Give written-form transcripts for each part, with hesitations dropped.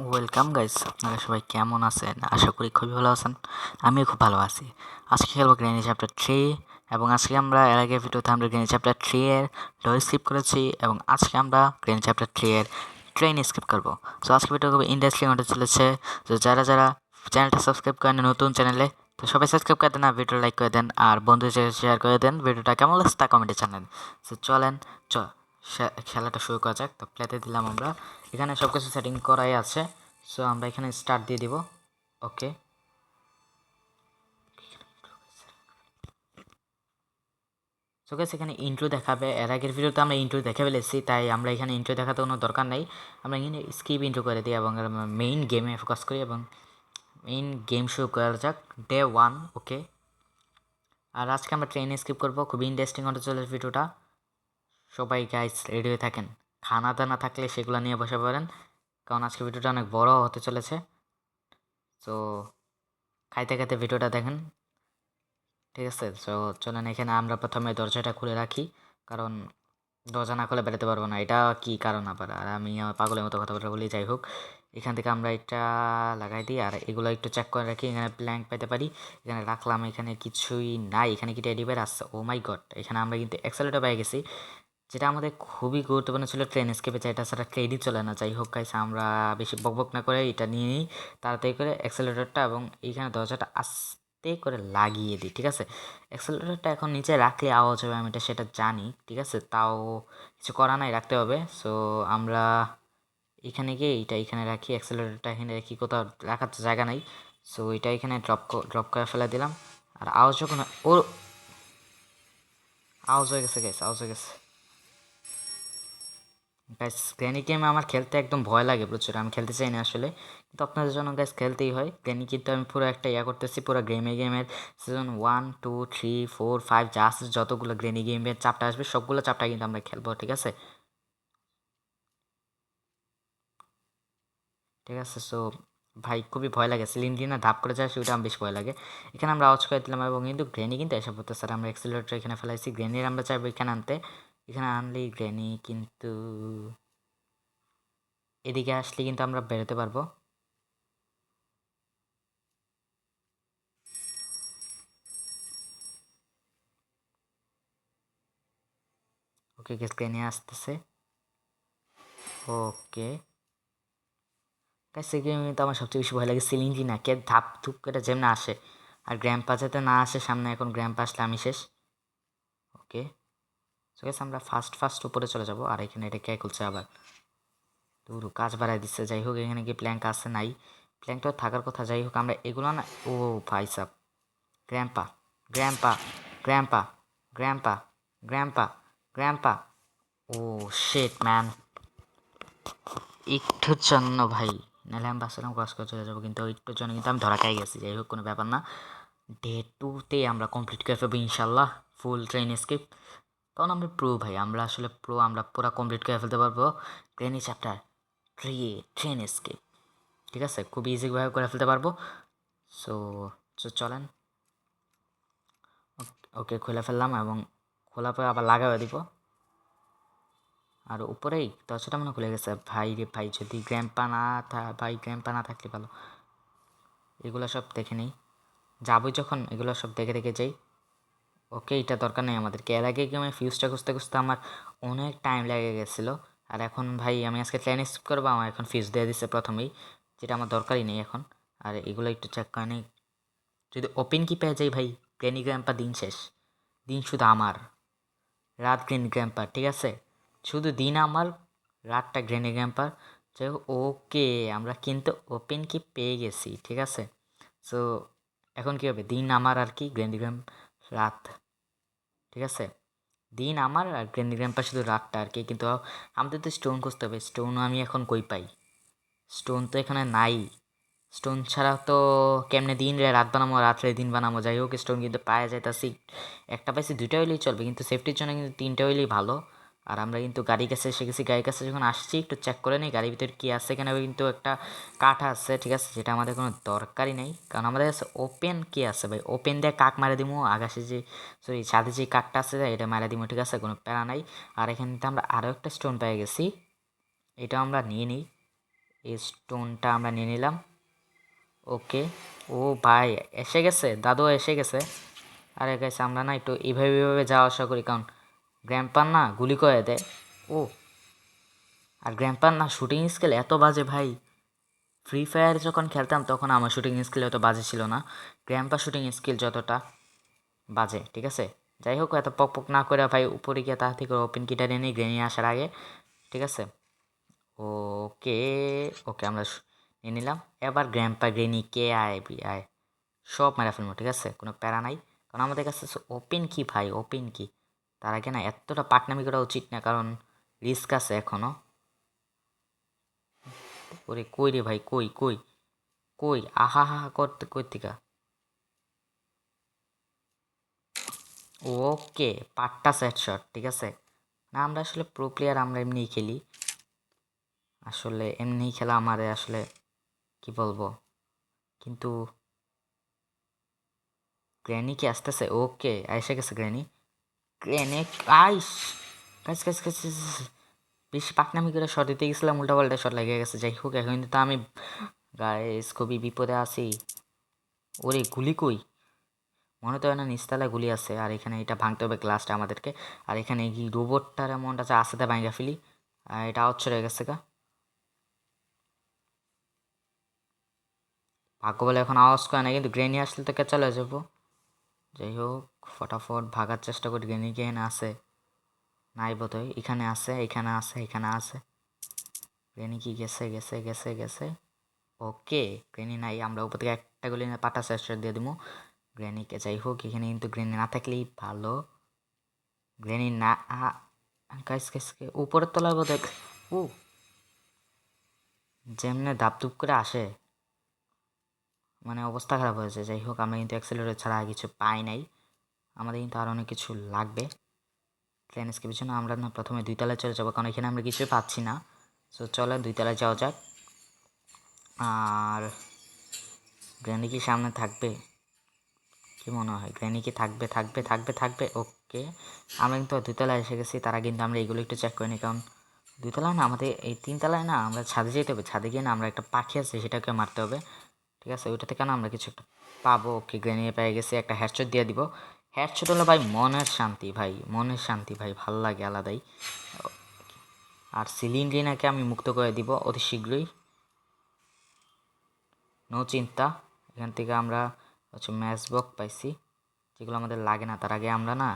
Welcome guys, আপনারা সবাই কেমন আছেন? আশা করি খুবই ভালো আছেন। আমিও খুব ভালো আছি। আজকে খেলবো গ্রেনি চ্যাপ্টার 3 এবং আজকে আমরা এর আগের ভিডিওতে আমরা গ্রেনি চ্যাপ্টার 3 এর ডয় স্কিপ করেছি এবং আজকে আমরা গ্রেনি চ্যাপ্টার 3 এর ট্রেন স্কিপ করবো। সো আজকে ভিডিও খুবই ইন্টারেস্টিং হতে চলেছে। তো যারা চ্যানেলটা সাবস্ক্রাইব করেন নতুন চ্যানেলে, তো সবাই সাবস্ক্রাইব করে দেন আর ভিডিও লাইক করে দেন আর বন্ধুদের শেয়ার করে দেন। ভিডিওটা কেমন লাগছে তা কমেন্টে জানান। সো চলেন খেলাটা শুরু করা যাক। তো প্লেতে দিলাম আমরা, এখানে সব কিছু সেটিং করাই আছে। সো আমরা এখানে স্টার্ট দিয়ে দিব। ওকে, সো গাইস এখানে ইন্ট্রো দেখাবে। এর আগের ভিডিওতে আমরা ইন্ট্রো দেখে ফেলেছি, তাই আমরা এখানে ইন্ট্রো দেখাতে কোনো দরকার নেই। আমরা এখানে স্কিপ ইন্ট্রো করে দিই এবং মেইন গেমে ফোকাস করি এবং মেইন গেম শুরু করা যাক। ডে 1। ওকে, আর আজকে আমরা ট্রেনে স্কিপ করবো। খুবই ইন্টারেস্টিং হতে চলে ভিডিওটা। সবাই গাইস রেডি হয়ে থাকেন। খানা দানা থাকলে সেগুলো নিয়ে বসে পড়েন, কারণ আজকে ভিডিওটা অনেক বড় হতে চলেছে। তো খাইতে খাইতে ভিডিওটা দেখেন, ঠিক আছে? সো চলেন এখানে আমরা প্রথমে দরজাটা খুলে রাখি, কারণ দরজা না খুলে বেরোতে পারবো না। এটা কি কারণ আবার, আর আমি আমার পাগলের মতো কথাবার্তা বলি। যাই হোক, এখান থেকে আমরা এটা লাগাই দিই আর এগুলো একটু চেক করে রাখি। এখানে প্ল্যাঙ্ক পেতে পারি, এখানে রাখলাম। এখানে কিছুই নাই। এখানে কি টেডি বেয়ার আসছে? ও মাই গড, এখানে আমরা কিন্তু অ্যাক্সেলেটর পেয়ে গেছি, যেটা আমাদের খুবই গুরুত্বপূর্ণ ছিল ট্রেন স্কেপে। এটা ছাড়া ট্রেনই চলে না। যাই হোক গাইস, আমরা বেশি বকবক না করে এটা নিয়ে নিই তাড়াতাড়ি করে অ্যাক্সেলেটরটা, এবং এইখানে দরজাটা আস্তে করে লাগিয়ে দিই, ঠিক আছে? অ্যাক্সেলেটরটা এখন নিচে রাখলে আওয়াজ হবে, আমি সেটা জানি, ঠিক আছে? তাও কিছু করা নাই, রাখতে হবে। সো আমরা এখানে গিয়ে এইটা এখানে রাখি, অ্যাক্সেলেটরটা এখানে রাখি, কোথাও রাখার তো জায়গা নাই। সো এটা এখানে ড্রপ করে ফেলে দিলাম। আর আওয়াজ যখন ওর আওয়াজ হয়ে গেছে গাইস, আওয়াজ হয়ে গেছে গাইস। গ্র্যানি গেমে আমার খেলতে একদম ভয় লাগে প্রচুর, আমি খেলতে চাই না আসলে, কিন্তু আপনাদের জন্য গাইস খেলতেই হয়। গ্র্যানি কিন্তু আমি পুরো একটা করতেছি, পুরো গেমের সিজন 1 2 3 4 5 যা আছে, যতগুলো গ্র্যানি গেমের চাপটা আসবে সবগুলো চাপটা কিন্তু আমরা খেলবো, ঠিক আছে? ঠিক আছে। সো ভাই খুবই ভয় লাগে, সিলিন্ডার ধাপ করে যায় সেটা আমার বেশ ভয় লাগে। এখানে আমরা আওয়াজ করে দিলাম এবং কিন্তু গ্র্যানি কিন্তু এসে পড়তে স্যার, আমরা অ্যাক্সিলেটর এখানে ফেলাইছি। গ্র্যানির আমরা চাইবো এখানে আনতে, এখানে আনলেই গ্র্যানি কিন্তু এদিকে আসলে কিন্তু আমরা বেরোতে পারবো। ওকে, গ্র্যানি আসতেছে। ওকে গাইস, এই গেমে তো আমার সবচেয়ে বেশি ভয় লাগে সিলিংটি না, কে ধাপ ধুপ করে যেমন আসে। আর গ্র্যাম্পা যাতে না আসে সামনে, এখন গ্র্যাম্পা আসলে আমি শেষ। ওকে, সো গাইস আমরা ফার্স্ট উপরে চলে যাব। আর এখানে এটা কে খুলছে আবার, দূর কাজ বাড়াই দিচ্ছে। যাই হোক, এখানে কি প্ল্যাঙ্ক আছে? নাই, প্ল্যাঙ্ক তো থাকার কথা। যাই হোক, আমরা এগুলো না, ও ভাই সাব, গ্র্যাম্পা গ্র্যাম্পা গ্র্যাম্পা গ্র্যাম্পা গ্র্যাম্পা গ্র্যাম্পা, ও শেট ম্যান, একটুর জন্য ভাই, নাহলে আমি বাসলাম ক্রস করে চলে যাবো, কিন্তু একটুর জন্য কিন্তু আমি ধরা খাই গেছি। যাই হোক, কোনো ব্যাপার না। ডে 2তে আমরা কমপ্লিট করে ফেলবো ইনশাল্লাহ ফুল ট্রেন স্কিপ, কারণ আমরা প্রো ভাই, আমরা আসলে প্রো, আমরা পুরো কমপ্লিট করে ফেলতে পারবো ট্রেনই চ্যাপ্টার 3 ট্রেন স্কিপ, ঠিক আছে? খুব ইজিভাবে করে ফেলতে পারবো। সো চলেন। ওকে, খুলে ফেললাম এবং খোলা পরে আবার লাগাবে দিব। আর উপরেই দরজাটা মনে খুলে গেছে। ভাই রে ভাই, যদি গ্র্যাম্পা না থাকলে ভালো। এগুলো সব দেখে নেই, যাবো যখন এগুলো সব দেখে দেখে যাই। ওকে, এটা দরকার নেই আমাদেরকে। এর আগে গেমে ফিউজটা খুঁজতে খুঁজতে আমার অনেক টাইম লেগে গেছিলো। আর এখন ভাই আমি আজকে ট্রেন স্কিপ করবো, আমার এখন ফিউজ দিয়ে দিচ্ছে প্রথমেই, যেটা আমার দরকারই নেই এখন। আর এগুলো একটু চেক করে নেই, যদি ওপেন কি পেয়ে যাই ভাই, গ্র্যানি গ্র্যাম্পা দিন শেষ। দিন শুধু আমার, রাত গ্র্যানি গ্র্যাম্পার, ঠিক আছে? শুধু দিন আমার, রাতটা গ্র্যানি গ্র্যাম্পার। যাই হোক, ওকে, আমরা কিন্তু ওপেন কি পেয়ে গেছি, ঠিক আছে? সো এখন কী হবে, দিন আমার আর কি গ্র্যানি গ্র্যাম্প রাত, ঠিক আছে? দিন আমার আর গ্র্যানি গ্র্যাম্পা শুধু রাতটা আর কি। কিন্তু আমাদের তো স্টোন খুঁজতে হবে, স্টোন আমি এখন কই পাই? স্টোন তো এখানে নাই। স্টোন ছাড়া তো কেমনে দিন রে রাত বানাবো, রাত্রে দিন বানাবো? যাই হোক, স্টোন কিন্তু পাওয়া যাইতাছি। একটা পাইছি, দুইটা হইলেই চলবে, কিন্তু সেফটির জন্য কিন্তু তিনটা হইলেই ভালো। আর আমরা কিন্তু গাড়ির কাছে এসে গেছি। গাড়ির কাছে যখন আসছি একটু চেক করে নিই গাড়ির ভিতরে কী আছে। এখানে কিন্তু একটা কাঠ আছে, ঠিক আছে, যেটা আমাদের কোনো দরকারই নেই, কারণ আমাদের কাছে ওপেন কি আছে ভাই? ওপেন দিয়ে কাক মারে দিবো, আকাশে যে সরি ছাদে যে কাকটা আছে এটা মারে দিবো, ঠিক আছে, কোনো প্যারা নাই। আর এখানে আমরা আরও একটা স্টোন পেয়ে গেছি, এটা আমরা নিয়ে নিই। এই স্টোনটা আমরা নিয়ে নিলাম। ওকে, ও ভাই এসে গেছে, দাদু এসে গেছে। আরে গাইস আমরা না একটু এইভাবে যাওয়া আসা করি, কারণ গ্র্যাম্পার না গুলি করে দেয়। ও, আর গ্র্যাম্পার না শুটিং স্কিল এত বাজে ভাই। ফ্রি ফায়ার যখন খেলতাম তখন আমার শুটিং স্কিল অত বাজে ছিল না, গ্র্যাম্পার শুটিং স্কিল যতটা বাজে। ঠিক আছে, যাই হোক এত পক পক না করে ভাই উপরে গিয়ে তার থেকে ওপেন কিটা নিয়ে নিই গ্রেনি আসার আগে। ঠিক আছে, ওকে ওকে আমরা নিয়ে নিলাম। এবার গ্র্যাম্পা গ্রেনি কে আয় বি আয় সব মেরা ফেলবো। ঠিক আছে, কোনো প্যারা নাই, কারণ আমাদের কাছে ওপেন কি ভাই, ওপেন কি। তার আগে না এতটা পাকনামি করা উচিত না, কারণ রিস্ক আছে এখনও। ওরে কই রে ভাই, কই কই কই, আহা হা হা করতে কই থেকে। ওকে, পাট্টা সেট শট। ঠিক আছে, না আমরা আসলে প্রো প্লেয়ার, আমরা এমনিই খেলি। আসলে এমনিই খেলা আমারে আসলে কি বলবো, কিন্তু গ্র্যানি কি আসতেছে? ওকে এসে গেছে গ্র্যানি। গ্র্যানি আইস, কাজ কাজ কাজ কাজ। বেশি পাকনামি করে শট দিতে গেছিলাম, উল্টা পাল্টা শট লেগে গেছে। যাই হোক এখন কিন্তু আমি গাইস খুবই বিপদে আছি। ওরে গুলি কই, মনে তো হয় না নিচতলায় গুলি আছে। আর এখানে এটা ভাঙতে হবে গ্লাসটা আমাদেরকে। আর এখানে কি রোবটটার এমনটা আছে আস্তে ভাঙা ফেলি। আর এটা আউট চলে গেছে গা, ভাগ্য বলে এখন আওয়াজ করে না, কিন্তু গ্রেনি আসলে তো কে চলে যাবো। যাই হোক ফটাফট ভাগার চেষ্টা করি। গ্রেনি কি এখানে আছে? নাই বোধহয়, এখানে আছে এখানে আছে এখানে আছে। গ্রেনি কি গেছে গেছে গেছে গেছে? ওকে, গ্রেনি নাই, আমরা উপর থেকে একটা গুলি না পাটা চেষ্টা দিয়ে দিব গ্রেনিকে। যাই হোক এখানে কিন্তু গ্রেনি না থাকলেই ভালো। গ্রেনি না গাইস গাইস উপরের তলায় বোধ ও যেমনে দাপদুপ করে আসে, মানে অবস্থা খারাপ হয়েছে। যাই হোক আমরা কিন্তু অ্যাক্সেলারেটর ছাড়া আর কিছু পাই নাই, আমাদের কিন্তু আরও অনেক কিছু লাগবে প্ল্যান স্কেপের জন্য। আমরা না প্রথমে 2 তলায় চলে যাবো, কারণ এখানে আমরা কিছুই পাচ্ছি না। সো চলো 2 তলায় যাওয়া যাক। আর গ্র্যানি কি সামনে থাকবে? কি মনে হয় গ্র্যানি কি থাকবে থাকবে থাকবে থাকবে? ওকে, আমরা কিন্তু 2 তলায় এসে গেছি। তারা কিন্তু আমরা এগুলো একটু চেক করে নিই, কারণ 2 তলায় না আমাদের, এই 3 তলায় না আমরা ছাদে যেতে হবে। ছাদে গিয়ে না আমরা একটা পাখি আছে সেটাকে মারতে হবে। ঠিক আছে, ওইটা থেকে না আমরা কিছু একটা পাবো। ওকে গ্রেনি পেয়ে গেছি, একটা হেডশট দিয়ে দিব। হেডশট হলো ভাই মনের শান্তি, ভাই মনের শান্তি ভাই, ভাল লাগে আলাদাই। আর সিলিন্ড্রিনাকে আমি মুক্ত করে দিব অতি শীঘ্রই, নো চিন্তা। এখান থেকে আমরা হচ্ছে ম্যাচ বক্স পাইছি, যেগুলো আমাদের লাগে না। তার আগে আমরা না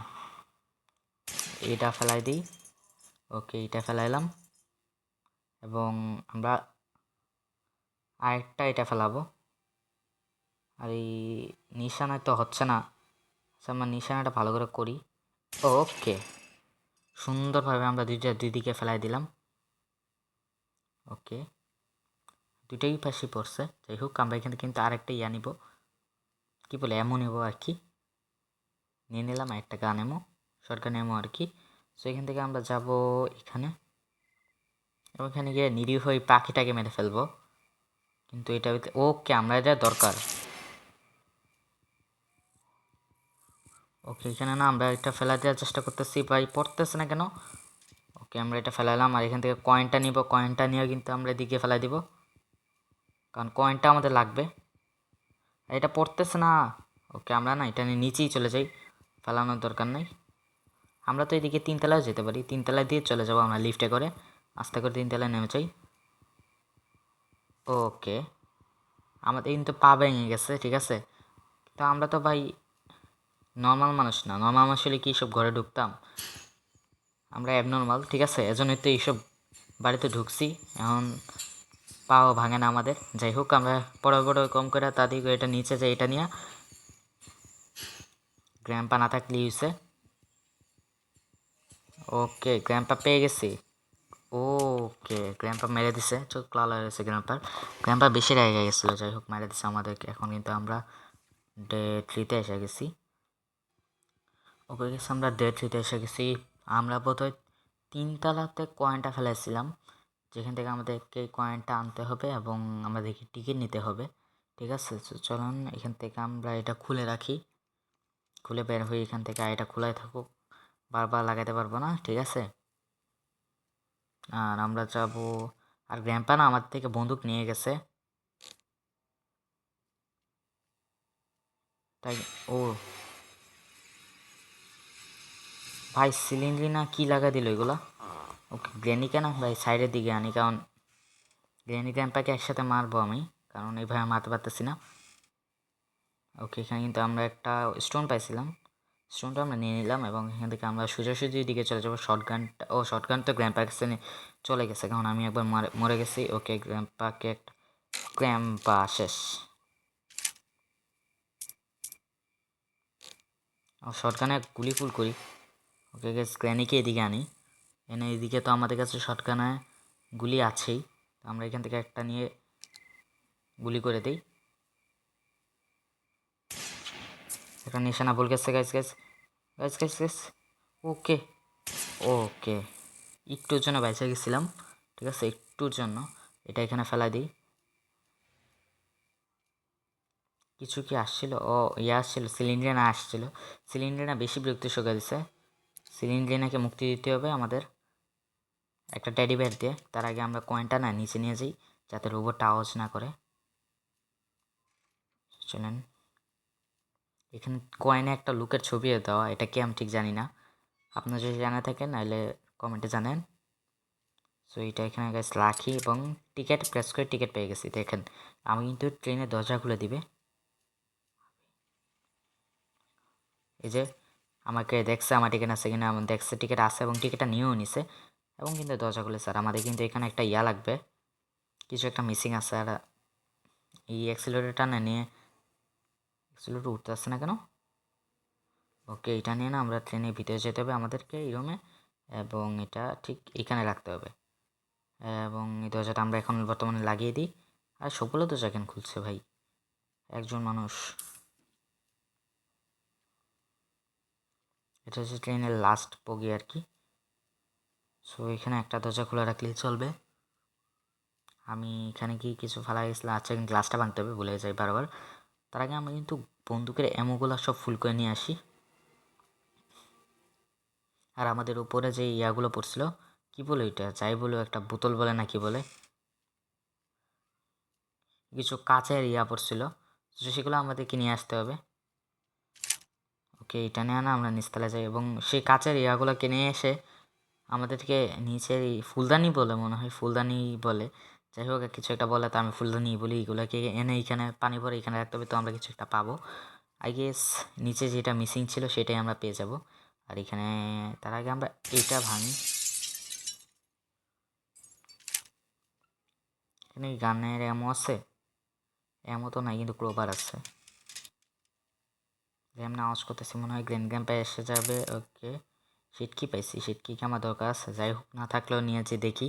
এটা ফেলাই দিই। ওকে এটা ফেলাইলাম, এবং আমরা আরেকটা এটা ফেলাবো। আর এই নিশানায় তো হচ্ছে না, আচ্ছা আমরা নিশানাটা ভালো করে করি। ওকে, সুন্দরভাবে আমরা দুই দিকে ফেলাই দিলাম। ওকে, দুইটাই পাশে পড়ছে। যাই হোক আমরা এখানে কিন্তু আরেকটা ইয়া নিব, কী বলে এমন নেব আর কি, নিয়ে নিলাম একটা গান এমো, শর্টগান এমো আর কি। সো এখান থেকে আমরা যাব এখানে, এবং এখানে গিয়ে নিরীহ ওই পাখিটাকে মেরে ফেলবো। কিন্তু এটা ওকে আমরা এটা দরকার। ওকে এখানে না আমরা এটা ফেলা দেওয়ার চেষ্টা করতেছি, ভাই পড়তেছে না কেন। ওকে আমরা এটা ফেলালাম, আর এখান থেকে কয়েনটা নিব। কয়েনটা নিয়ে কিন্তু আমরা এদিকে ফেলাই দিব, কারণ কয়েনটা আমাদের লাগবে। আর এটা পড়তেছে না। ওকে আমরা না এটা নিয়ে নিচেই চলে যাই, ফেলানোর দরকার নেই। আমরা তো এদিকে 3 তলায় যেতে পারি, 3 তলায় দিয়ে চলে যাবো আমরা লিফটে করে, আস্তে করে 3 তলায় নেমে যাই। ওকে, আমাদের কিন্তু পা ভেঙে গেছে। ঠিক আছে, তো আমরা তো ভাই নর্মাল মানুষ না, নর্মাল মানুষ হলে কি সব ঘরে ঢুকতাম? আমরা অ্যাবনর্মাল। ঠিক আছে, এজন্যই তো এইসব বাড়িতে ঢুকছি। এখন পাও ভাঙে না আমাদের। যাই হোক আমরা বড় কম করে তাদের এটা নিচে যাই, এটা নিয়ে গ্র্যাম্পা না থাকলে হয়েছে। ওকে গ্র্যাম্পা পেয়ে গেছি। ওকে গ্র্যাম্পা মেরে দিছে, চোখ লাল হয়ে গেছে গ্র্যাম্পার। গ্র্যাম্পা বেশি রেগে গেছিলো। যাই হোক মেরে দিছে আমাদেরকে। এখন কিন্তু আমরা ডে 3-তে এসে গেছি। ওকে গেছি আমরা ডে 3-তে এসে গেছি। আমরা বোধহয় 3 তলাতে কয়েনটা ফেলেছিলাম, যেখান থেকে আমাদেরকে কয়েনটা আনতে হবে এবং আমাদেরকে টিকিট নিতে হবে। ঠিক আছে, তো চলুন এখান থেকে আমরা এটা খুলে রাখি, খুলে বের হই এখান থেকে। আর এটা খোলাই থাকুক, বারবার লাগাতে পারবো না। ঠিক আছে, আর আমরা যাব আর গ্র্যান্ডপা না আমার থেকে বন্দুক নিয়ে গেছে, তাই ও ভাই সিলিন্ডার না কি লাগা দিল এগুলা। ওকে গ্র্যানিকে না ভাই সাইডের দিকে আনি, কারণ গ্র্যানি গ্র্যান্ডপাকে একসাথে মারবো আমি, কারণ এইভাবে মারতে পারতেছি না। ওকে এখানে কিন্তু আমরা একটা স্টোন পাইছিলাম, স্টোনটা আমরা নিয়ে নিলাম এবং এখান থেকে আমরা সোজাসুজির দিকে চলে যাবো। শর্টগানটা শর্টগান তো গ্র্যান্ডপার কাছে চলে গেছে, কারণ আমি একবার মরে গেছি। ওকে গ্র্যান্ডপাকে একটা গ্র্যান্ডপা শেষ। শর্টগানে গুলি ফুল করি। ওকে গেস গ্র্যানিকে এদিকে আনি, এনে এদিকে তো আমাদের কাছে শর্টগানে গুলি আছেই, আমরা এখান থেকে একটা নিয়ে গুলি করে দিই। একটা নিশানা ভুল গেছে guys guys guys guys guys. Okay okay একটুর জন্য বাইচে গেছিলাম, ঠিক আছে একটুর জন্য। এটা এখানে ফেলাই দিই। কিছু কি আসছিল? ও ইয়ে আসছিল, সিলিন্ডার আসছিল। সিলিন্ডার বেশি বিরক্তি শোকা দিছে। সিলিন্ডারকে মুক্তি দিতে হবে আমাদের একটা টেডি বেয়ার দিয়ে। তার আগে আমরা কয়েনটা না নিচে নিয়ে যাই, যাতে রোবটটা আওয়াজ না করে। চলেন, এখানে কয়েনে একটা লুকের ছবিও দেওয়া, এটা কি আমি ঠিক জানি না, আপনারা যদি জানা থাকেন নাহলে কমেন্টে জানেন। সো এটা এখানে গাইস রাখি এবং টিকিট প্রেস করে টিকিট পেয়ে গেছি। দেখেন আমি কিন্তু ট্রেনের দরজা খুলে দিবে, এই যে আমাকে দেখছে আমার টিকিট আছে কিনা, আমার দেখছে টিকিট আছে এবং টিকিটটা নিয়েও নিছে এবং কিন্তু দরজা খুলে। স্যার আমাদের কিন্তু এখানে একটা ইয়া লাগবে, কিছু একটা মিসিং আছে। আর এই অ্যাক্সিলারেটরটা না নিয়ে, অ্যাক্সিলারেটর উঠতে আসছে না কেন? ওকে এটা নিয়ে না আমরা ট্রেনের ভিতরে যেতে হবে আমাদেরকে এই রুমে, এবং এটা ঠিক এখানে রাখতে হবে। এবং এই দরজাটা আমরা এখন বর্তমানে লাগিয়ে দিই। আর সবগুলো দরজা কেন খুলছে ভাই, একজন মানুষ। এটা হচ্ছে ট্রেনের লাস্ট বগি আর কি। সো এখানে একটা দরজা খোলা রাখলেই চলবে। আমি এখানে কি কিছু ফেলা গেছিলাম, আচ্ছা গ্লাসটা ভাঙতে হবে, ভুলে যাই বারবার। তার আগে আমরা কিন্তু বন্দুকের অ্যামোগুলো সব ফুল করে নিয়ে আসি। আর আমাদের উপরে যে ইয়াগুলো পড়ছিল, কি বলে এটা, যাই বলে একটা বোতল বলে না কি বলে, কিছু কাচের ইয়া পড়ছিল, তো সেগুলো আমাদেরকে নিয়ে আসতে হবে। ওকে এটা নিয়ে না আমরা নিচতলা যাই এবং সেই কাচের ইয়াগুলো কিনে এসে আমাদেরকে নিচের এই ফুলদানি বলে মনে হয়, ফুলদানি বলে, যাই হোক কিছু একটা বলে, তো আমি ফুলদানি বলি। এগুলোকে এনে এখানে পানি ভরে এখানে রাখতে হবে, তো আমরা কিছু একটা পাবো আই গেস। নিচে যেটা মিসিং ছিল সেটাই আমরা পেয়ে যাব। আর এখানে তার আগে আমরা এটা ভাঙি। এখানে গানের এমও আছে, এমও তো নাই কিন্তু ক্লোবার আছে। এমন আওয়াজ করতেছি, মনে হয় গ্র্যান্ড গ্র্যাম্পা এসে যাবে। ওকে সিটকি পাইছি, সিটকি কি আমার দরকার আছে, যাই হোক না থাকলেও নিয়ে যে দেখি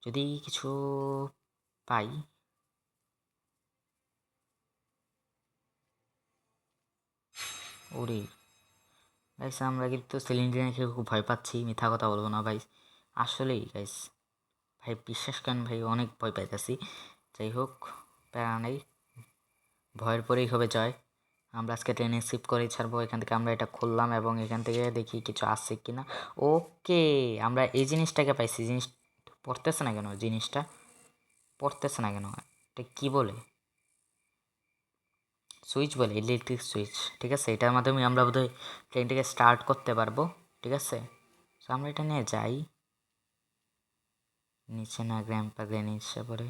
যদি কিছু পাই। ওরে গাইস আমরা কিন্তু সিলিন্ডার খেয়ে খুব ভয় পাচ্ছি, মিথ্যা কথা বলবো না ভাই, আসলেই গাইস ভাই বিশ্বাস করেন ভাই অনেক ভয় পাইতেছি। যাই হোক প্যারা নেই, ভয়ের পরেই হবে জয়। আমরা আজকে ট্রেনে শিফট করেই ছাড়বো। এখান থেকে আমরা এটা খুললাম এবং এখান থেকে দেখি কিছু আসছে কি না। ওকে আমরা এই জিনিসটাকে পাইছি, জিনিস পড়তেছে না কেন, জিনিসটা পড়তেছে না কেন, এটা কী বলে, সুইচ বলে, ইলেকট্রিক সুইচ, ঠিক আছে। এটার মাধ্যমে আমরা বোধহয় ট্রেনটাকে স্টার্ট করতে পারবো, ঠিক আছে। তো আমরা এটা নিয়ে যাই নিচে, না গ্র্যান্ডপা গ্র্যানি এসে পড়ে,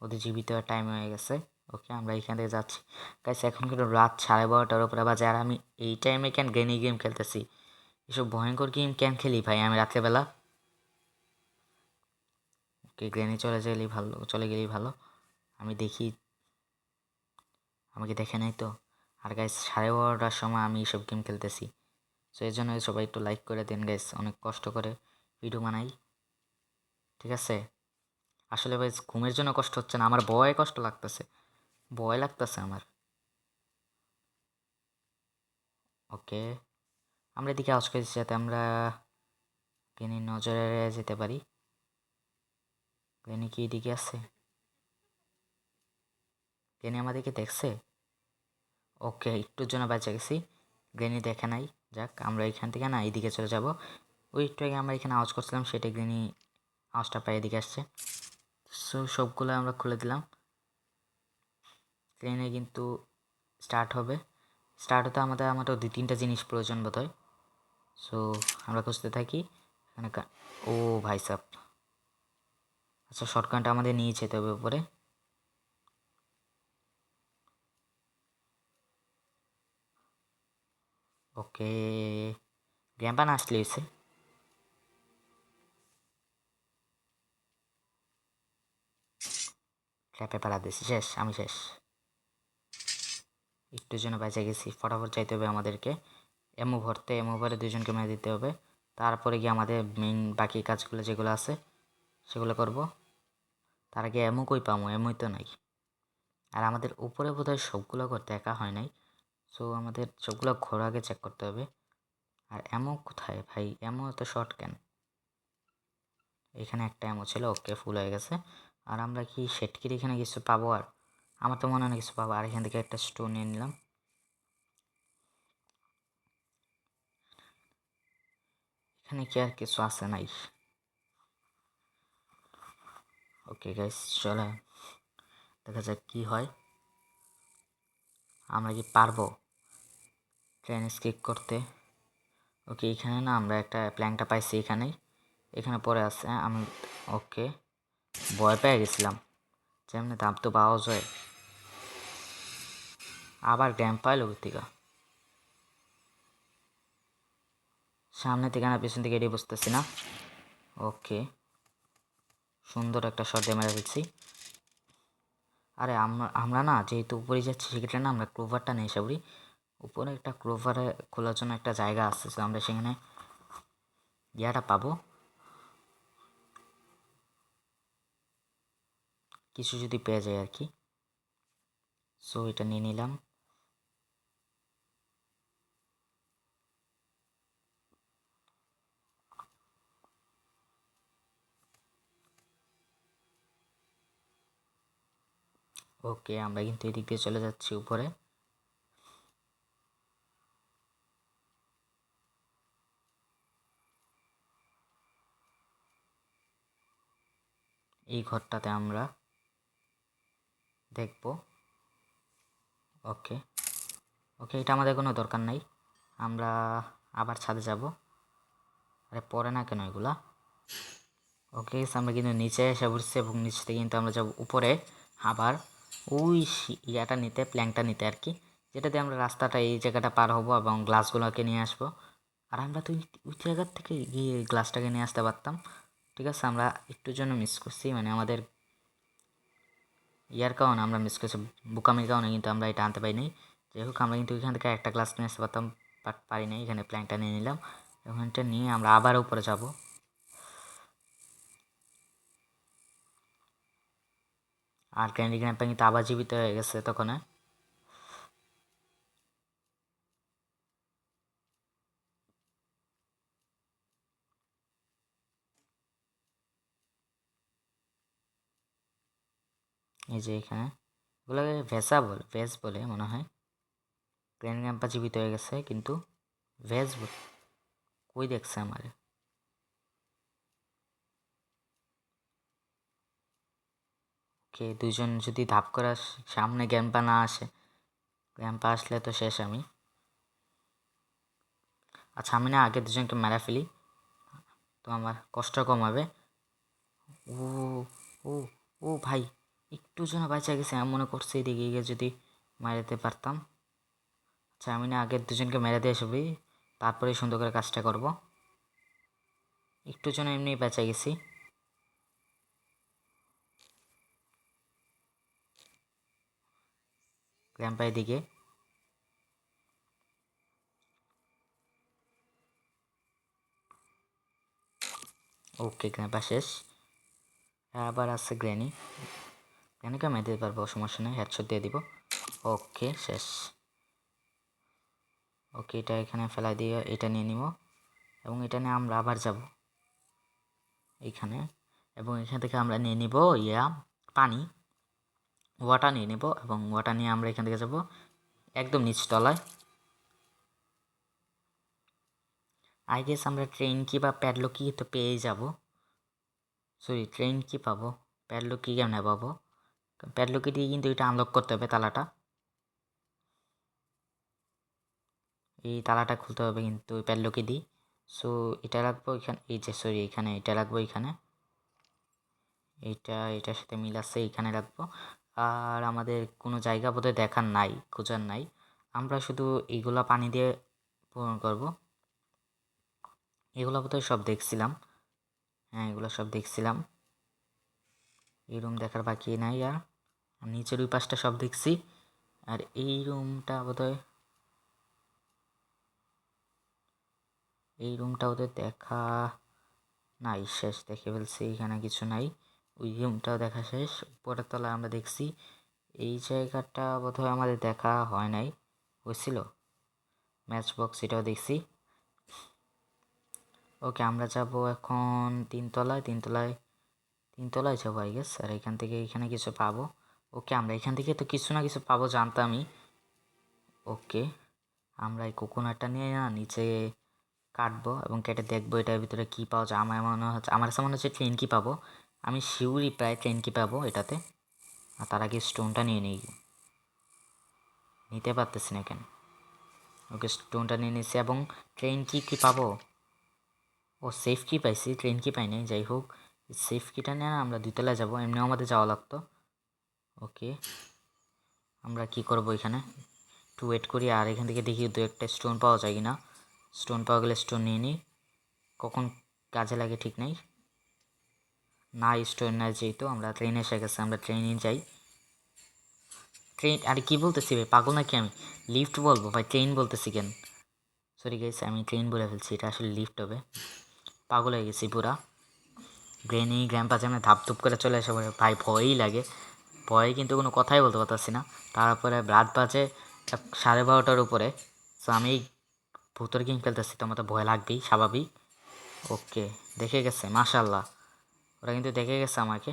ওদের জীবিত টাইম হয়ে গেছে। ওকে আমরা এখান থেকে যাচ্ছি গাইস, এখন কিন্তু রাত 12:30টার উপরে বাজে, আর আমি এই টাইমে কেন গ্র্যানি গেম খেলতেছি, এসব ভয়ঙ্কর গেম কেন খেলি ভাই আমি রাত্রেবেলা। ওকে গ্র্যানি চলে গেলেই ভালো। আমি দেখি আমাকে দেখে নাই তো। আর গাইস 12:30টার সময় আমি এইসব গেম খেলতেছি, সো এই জন্য সবাই একটু লাইক করে দেন গাইস, অনেক কষ্ট করে ভিডিও বানাই, ঠিক আছে। আসলে ভাই ঘুমের জন্য কষ্ট হচ্ছে না, আমার ভয় কষ্ট লাগতেছে, ভয় লাগতেছে আমার। ওকে আমরা এদিকে আওয়াজ করেছি যাতে আমরা গ্রেনির নজরে যেতে পারি। গ্রেনি কি এদিকে আছে? গ্রেনি আমাদেরকে দেখছে? ওকে একটুর জন্য বেঁচে গেছি, গ্রেনি দেখে নাই। যাক আমরা এখান থেকে না এইদিকে চলে যাব। ওই একটু আগে আমরা এখানে আওয়াজ করছিলাম, সেটা গ্রেনি আওয়াজটা পাই এদিকে আসছে। সো সবগুলো আমরা খুলে দিলাম। ট্রেনে কিন্তু স্টার্ট হবে। স্টার্ট হতে আমাদের 2-3টা জিনিস প্রয়োজন বোধ হয়। সো আমরা খুঁজতে থাকি এখানে ও ভাই সাব, আচ্ছা শর্টকাটটা আমাদের নিয়ে যেতে হবে উপরে। ওকে, গ্র্যাম্পান আসলে হয়েছে। ট্র্যাপে পাড়া দিয়েছি, শেষ, আমি শেষ। একটুর জন্য বেঁচে গেছি। ফটাফট চাইতে হবে আমাদেরকে এমো ভরতে, এমো ভরে 2জনকে মেরে দিতে হবে। তারপরে গিয়ে আমাদের মেইন বাকি কাজগুলো যেগুলো আছে সেগুলো করব। তার আগে এমো কই পামো, এমোই তো নাই। আর আমাদের উপরে বোধহয় সবগুলো করতে একা হয় নাই। সো আমাদের সবগুলো ঘোর আগে চেক করতে হবে। আর এমো কোথায় ভাই, এমো তো শর্ট কেন? এখানে একটা এমো ছিল, ওকে ফুল হয়ে গেছে। আর আমরা কি সেটকির এখানে কিছু পাবো? আর আমার তো মনে হয় না কিছু পাবো। আর এখান থেকে একটা স্টোন নিয়ে নিলাম। এখানে কি আর কিছু আছে নাই? ওকে গাইস, চলে দেখা যাক কি হয়। আমরা কি পারবো ট্রেন স্কিপ করতে? ওকে, এখানে না আমরা একটা প্ল্যানটা পাইছি এখানেই, এখানে পড়ে আছে। আমি ওকে ভয় পেয়ে গেছিলাম যেমনি দাম তো পাওয়া যায়। আবার গ্যাম পাইল থেকে সামনে থেকে না পেছন থেকে এটি বুঝতেছি না। ওকে, সুন্দর একটা শট দিয়ে মেরে ফেলছি। আরে আমরা না যেহেতু উপরে যাচ্ছি সেক্ষেত্রে না আমরা ক্লোভারটা নিয়ে এসে পড়ি। উপরে একটা ক্লোভারে খোলার জন্য একটা জায়গা আছে, তো আমরা সেখানে ইয়াটা পাবো। কিছু যদি পেয়ে যায় আর কি। সো এটা নিয়ে নিলাম। ওকে, আমরা কিন্তু এদিক দিয়ে চলে যাচ্ছি উপরে। এই ঘরটাতে আমরা দেখব। ওকে ওকে, এটা আমাদের কোনো দরকার নাই। আমরা আবার ছাদে যাব। আরে পরে না কেন এগুলা? ওকে, আমরা কিন্তু নিচে এসে পড়ছি এবং নিচ থেকে কিন্তু আমরা যাব উপরে আবার ওই ইয়াটা নিতে, প্ল্যানটা নিতে আর কি, যেটা দিয়ে আমরা রাস্তাটা এই জায়গাটা পার হবো এবং গ্লাসগুলোকে নিয়ে আসবো। আর আমরা তো ওই জায়গার থেকে গিয়ে গ্লাসটাকে নিয়ে আসতে পারতাম। ঠিক আছে, আমরা একটুর জন্য মিস করছি, মানে আমাদের ইয়ার কারণে আমরা মিস করছি, বোকামির কারণে কিন্তু আমরা এটা আনতে পারিনি। যাই হোক, আমরা কিন্তু এখান থেকে একটা গ্লাস নিয়ে আসতে পারতাম, বাট পারি নাই। এখানে প্ল্যানটা নিয়ে নিলাম, ওখানটা নিয়ে আমরা আবার উপরে যাব। আর ক্যান্ডি গ্র্যাম্পা কিন্তু আবার জীবিত হয়ে গেছে তখন। এই যে এখানে ওগুলোকে ভেজ বলে মনে হয়। ক্যান্ডি গ্র্যাম্পা জীবিত হয়ে গেছে কিন্তু ভেজ কই দেখছে আমার? ওকে, দুজন যদি ধাপ করে সামনে গ্র্যাম্পা না আসে, গ্র্যাম্পা আসলে তো শেষ আমি। আচ্ছা, আমি না আগে দুজনকে মেরা ফেলি, তো আমার কষ্ট কম হবে। ও ও ও ভাই, একটু জন্য বাঁচা গেছে। আমি মনে করছি এদিকে গিয়ে যদি মারাতে পারতাম। আচ্ছা, আমি না আগে দুজনকে মেরে দিয়ে আসবি, তারপরে সুন্দর করে কাজটা করব। একটু জন্য এমনি বেঁচে গেছি। গ্র্যাম্পা এদিকে। ওকে, গ্র্যাম্পা শেষ। আবার আছে গ্র্যানি। গ্র্যানিকে মেরে দিতে পারবো, সমস্যা নেই, হেডশট দিয়ে দিব। ওকে, শেষ। ওকে, এটা এখানে ফেলাই দিয়ে এটা নিয়ে নিব এবং এটা নিয়ে আমরা আবার যাব এইখানে, এবং এখান থেকে আমরা নিয়ে নিব পানি, ওয়াটার নিয়ে নেব এবং ওয়াটার নিয়ে আমরা এখান থেকে যাব একদম নিচতলায়। আই গেস আমরা ট্রেন কি বা প্যাডলক কি তো পেয়ে যাব। সরি, ট্রেন কি পাবো, প্যাডলক কি কেমনে পাবো? প্যাডলকি দিয়ে কিন্তু এটা আনলক করতে হবে তালাটা। এই তালাটা খুলতে হবে কিন্তু প্যাডলকি দিই। সো এটা রাখবো এখানে, এই যে সরি এখানে এটা রাখবো, এখানে এটার সাথে মিল আছে, এখানে রাখবো। আর আমাদের কোনো জায়গা বোধহয় দেখার নাই, খোঁজার নাই, আমরা শুধু এইগুলা পানি দিয়ে পূরণ করব। এগুলো বোধহয় সব দেখছিলাম, হ্যাঁ এগুলো সব দেখছিলাম। এই রুম দেখার বাকি নাই আর নিচের ওই পাশটা সব দেখছি। আর এই রুমটা বোধহয় দেখা নাই, শেষ দেখে ফেলছি, এখানে কিছু নাই। ওই রুমটাও দেখা শেষ, উপরের তলায় আমরা দেখছি। এই জায়গাটা বোধহয় আমাদের দেখা হয় নাই, হয়েছিল ম্যাচ বক্স, এটাও দেখছি। ওকে আমরা যাব এখন তিনতলায় যাবো আই গেস। আর এখান থেকে এখানে কিছু পাবো। ওকে আমরা এখান থেকে তো কিছু না কিছু পাবো জানতামই। ওকে আমরা এই কোকোনাটটা নিয়ে না নিচে কাটবো এবং কেটে দেখবো এটার ভিতরে কী পাওয়া যায়। আমার কাছে মনে হচ্ছে ট্রেন কি পাবো, আমি শিউরই প্রায় ট্রেন কি পাবো এটাতে। আর তার আগে স্টোনটা নিতে পারতেছি না কেন। ওকে স্টোনটা নিয়ে নিচ্ছি এবং ট্রেন কি পাবো? ও সেফ কি পাইছি, ট্রেন কি পাই নাই। যাই হোক সেফ কিটা নিয়ে না আমরা দুতলায় যাবো, এমনিও আমাদের যাওয়া লাগতো। ওকে আমরা কি করবো এখানে একটু ওয়েট করি, আর এখান থেকে দেখি দু একটা স্টোন পাওয়া যায় কি না। স্টোন পাওয়া গেলে স্টোন নিয়ে নিই, কখন কাজে লাগে ঠিক নেই। না স্টোন না, যেহেতু আমরা ট্রেনে এসে গেছে, আমরা ট্রেনে যাই। ট্রেন আরে কী বলতেছি ভাই, পাগল নাকি আমি? লিফট বলবো ভাই, ট্রেন বলতেছি কেন? সরি গাইস, আমি ট্রেন বলে ফেলছি, এটা আসলে লিফট হবে। পাগল হয়ে গেছি পুরা। গ্রেনি গ্র্যাম্পা যেমন ধাপ করে চলে আসে ভাই, ভয়ই লাগে। ভয়ে কিন্তু কোনো কথাই বলতে পারতেছি না। তারপরে রাত বাজে 12:30টার উপরে। সো আমি ভূতর গেম খেলতেছি, তো আমার তো ভয় লাগবেই, স্বাভাবিক। ওকে দেখে গেছে, মাশাল্লাহ ওরা কিন্তু দেখে গেছে আমাকে।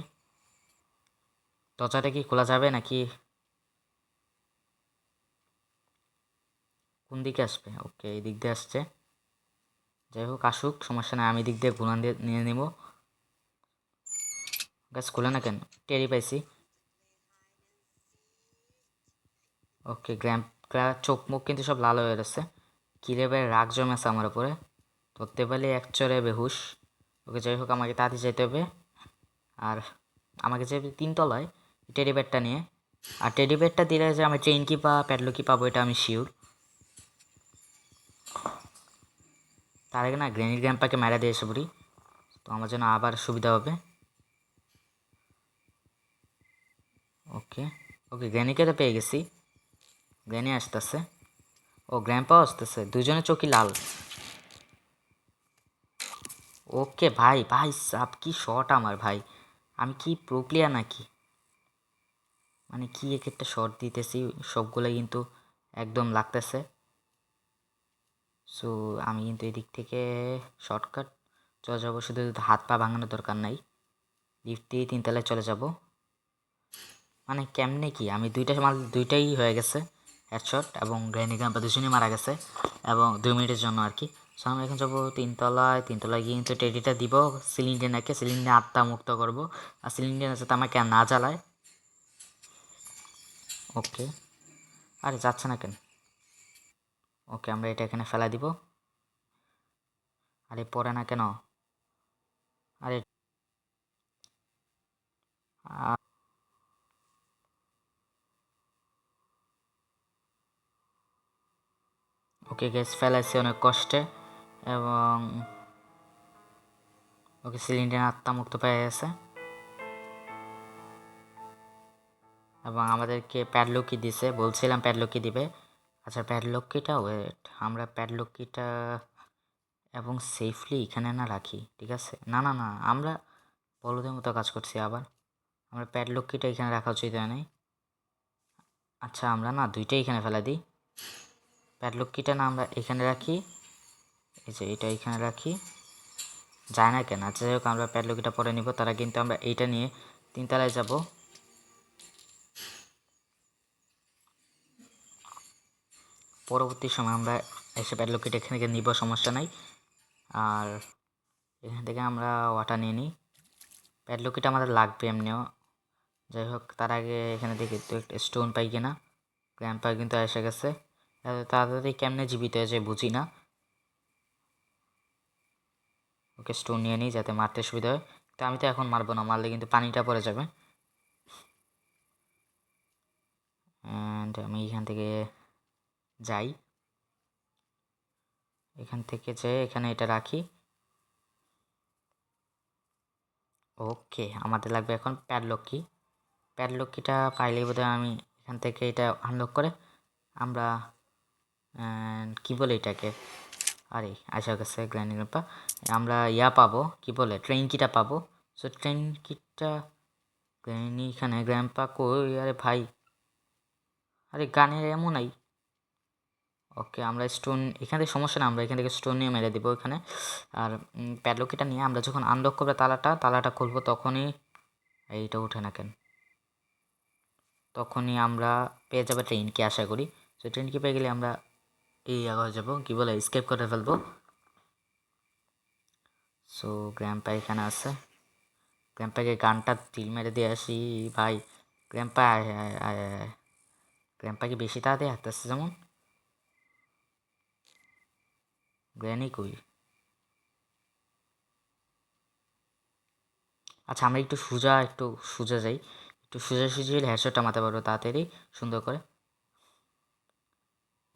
দরজাটা কি খোলা যাবে নাকি কোন দিকে আসবে? ওকে এই দিক দিয়ে আসছে, যাই হোক আসুক, সমস্যা নেই, আমি দিক দিয়ে ঘুরান দিয়ে নিয়ে নেব। গাছ খোলে না কেন? টেরি পাইছি। ওকে চোখ মুখ কিন্তু সব লাল হয়ে গেছে। কিরে ভাই রাগ জমেছে আমার উপরে, ধরতে পারলে এক চরে বেহুশ। ওকে যাই হোক আমাকে তাড়াতাড়ি যেতে হবে। আর আমাকে যে 3তলায় টেডি ব্যাটটা নিয়ে, আর টেডি ব্যাটটা দিলে যে আমি ট্রেন কি প্যাডলকি পাবো এটা আমি শিওর। তার আগে না গ্র্যানি গ্র্যাম্পাকে মেরা দিয়ে এসে পড়ি, তো আমার জন্য আবার সুবিধা হবে। ওকে ওকে গ্র্যানিকে তো পেয়ে গেছি, গ্র্যানি আসতেছে, ও গ্র্যাম্পাও আসতেছে, দুজনের চোখই লাল। ওকে ভাই ভাই সাব কি শট আমার ভাই, আমি কি প্রো প্লেয়ার নাকি? মানে কি এক একটা শট দিতেছি, সবগুলো কিন্তু একদম লাগতেছে। সো আমি কিন্তু এদিক থেকে শর্টকাট চলে যাবো, শুধু হাত পা ভাঙানোর দরকার নাই। লিফট দিয়ে 3তলায় চলে যাব। মানে কেমনে কি আমি দুইটাই হয়ে গেছে হেডশট, এবং গ্র্যানি গ্রাম্পা দুজনেই মারা গেছে, এবং 2 মিনিটের জন্য আর কি। সো আমরা এখন যাবো তিনতলায় গিয়ে কিন্তু টেডিটা দিব সিলিন্ডারকে, সিলিন্ডার আত্মা মুক্ত করবো, আর সিলিন্ডার যাতে আমাকে আর না জ্বালায়। ওকে আরে যাচ্ছে না কেন? ওকে আমরা এটা এখানে ফেলা দিব। আরে পড়ে না কেন? আরে ওকে গ্যাস ফেলাইছি অনেক কষ্টে, এবং ওকে সিলিন্ডার আত্মা মুক্ত পেয়ে গেছে, এবং আমাদেরকে প্যাডলকি দিছে, বলছিলাম প্যাডলকি দিবে। আচ্ছা প্যাডলকিটা ওয়েট, আমরা প্যাডলকিটা এবং সেফলি এখানে না রাখি, ঠিক আছে? না না না আমরা বলদের মতো কাজ করছি আবার, আমরা প্যাডলকিটা এখানে রাখা উচিত হয় নাই। আচ্ছা আমরা না দুইটাই এখানে ফেলা দিই, প্যাডলকিটা না আমরা এখানে রাখি, এই যে এটা এখানে রাখি, যায় না কেন? আচ্ছা যাই হোক আমরা প্যাডলকিটা পরে নিব, তারা কিন্তু আমরা এইটা নিয়ে 3তলায় যাব। পরবর্তী সময় আমরা এসে প্যাডলকিটা এখানে গিয়ে নিব, সমস্যা নাই। আর এখান থেকে আমরা ওয়াটার নিয়ে নিই, প্যাডলকিটা আমাদের লাগবে এমনিও। যাই হোক, তার আগে এখানে দেখি তো একটা স্টোন পাই কিনা। গ্র্যান্ডপা কিন্তু এসে গেছে। এত তাড়াতাড়ি কেমনে জীবিত হয়েছে বুঝি না। ওকে স্টোন নিয়ে নিই যাতে মারতে সুবিধা হয়। তো আমি তো এখন মারবো না, মারলে কিন্তু পানিটা পড়ে যাবে। অ্যান্ড আমি এখান থেকে যাই, এখান থেকে যেয়ে এখানে এটা রাখি। ওকে, আমাদের লাগবে এখন প্যাডলক কি। প্যাডলক কিটা পাইলেই বোধহয় আমি এখান থেকে এটা আনলক করে আমরা কি বলে এটাকে, আরে আসা গেছে গ্র্যান্ড গ্র্যান্ডপা, আমরা ইয়া পাবো, কি বলে ট্রেন কিটা পাবো। সো ট্রেন কিটটা গ্র্যানি এখানে, গ্র্যান্ডপা কই, আরে ভাই, আরে গানের এমন নাই। ওকে, আমরা স্টোন এখান থেকে সমস্যা না, আমরা এখান থেকে স্টোন নিয়ে মেরে দেবো এখানে। আর প্যাডলকিটা নিয়ে আমরা যখন আনলক করবো তালাটা খুলবো, তখনই এইটা উঠে না কেন, তখনই আমরা পেয়ে যাবো ট্রেনকে আশা করি। তো ট্রেনকে পেয়ে গেলে আমরা এই আগে যাবো, কি বলে স্কেপ করে ফেলবো। সো গ্র্যান্ডপা এখানে আছে, গ্র্যান্ডপাকে গানটা তিল মেরে দিয়ে আসি ভাই। গ্র্যান্ডপা আয় আয় আয় আয়, গ্র্যান্ডপা কি বেশি তাড়াতাড়ি হাঁটতেছে যেমন। গ্র্যানি কই? আচ্ছা, আমরা একটু সোজা যাই, একটু সোজাসুজি হলে হেডশটটা মারতে পারবো তাড়াতাড়ি সুন্দর করে।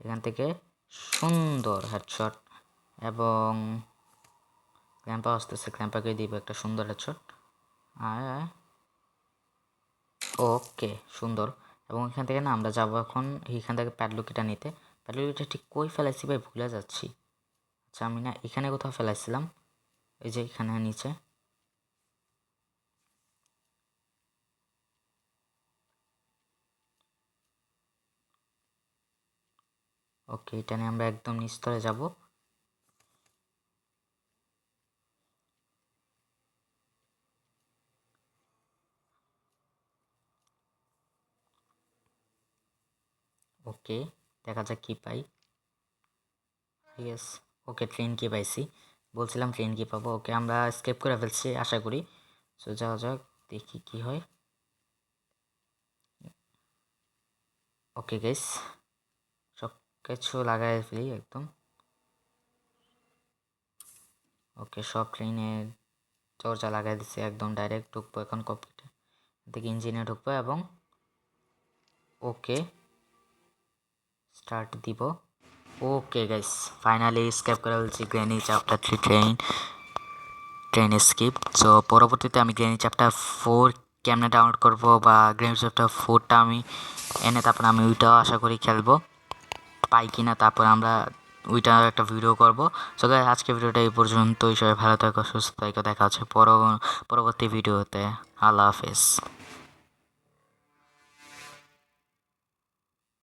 এখান থেকে সুন্দর হেডশট, এবং গ্র্যান্ডপা আসতেছে, গ্র্যান্ডপাকে দিব একটা সুন্দর হেডশট। আয় আয়, ওকে সুন্দর। এবং এখান থেকে না আমরা যাবো এখন এখান থেকে প্যাডলকিটা নিতে। প্যাডলকিটা ঠিক কই ফেলাইছি ভাই, ভুলে যাচ্ছি। আচ্ছা, আমি না এখানে কোথাও ফেলাইছিলাম, এই যে এখানে নিচে। ওকে, এটা নিয়ে আমরা একদম নিস্তরে যাব। ওকে, দেখা যাক কি পাই। ইয়েস, ওকে ট্রেন কি পাইছি, বলছিলাম ট্রেন কি পাবো। ওকে, আমরা স্কেপ করে ফেলছি আশা করি। সো যাওয়া যাক, দেখি কি হয়। ওকে গাইস, সব কিছু লাগাই ফেলি একদম। ওকে, সব ট্রেনের দরজা লাগাই দিচ্ছে একদম, ডাইরেক্ট ঢুকবো এখন কপিটা দেখি, ইঞ্জিনে ঢুকবো এবং ওকে স্টার্ট দিব। ওকে গাইস, ফাইনালি স্কেপ করে ফেলছি granny chapter 3 train skip. So পরবর্তীতে আমি গ্র্যানি চ্যাপ্টার 4 কেমনে ডাউনলোড করবো, বা গ্র্যানি চ্যাপ্টার 4টা আমি এনে তারপর আমি ওইটাও আশা করি খেলবো পাই কিনা, তারপর আমরা ওইটার একটা ভিডিও করবো। সো গাইস, আজকে ভিডিওটা এই পর্যন্তই। সবাই ভালো থাকো, সুস্থ থাকো, দেখা হচ্ছে পরবর্তী ভিডিওতে। আল্লাহ হাফেজ।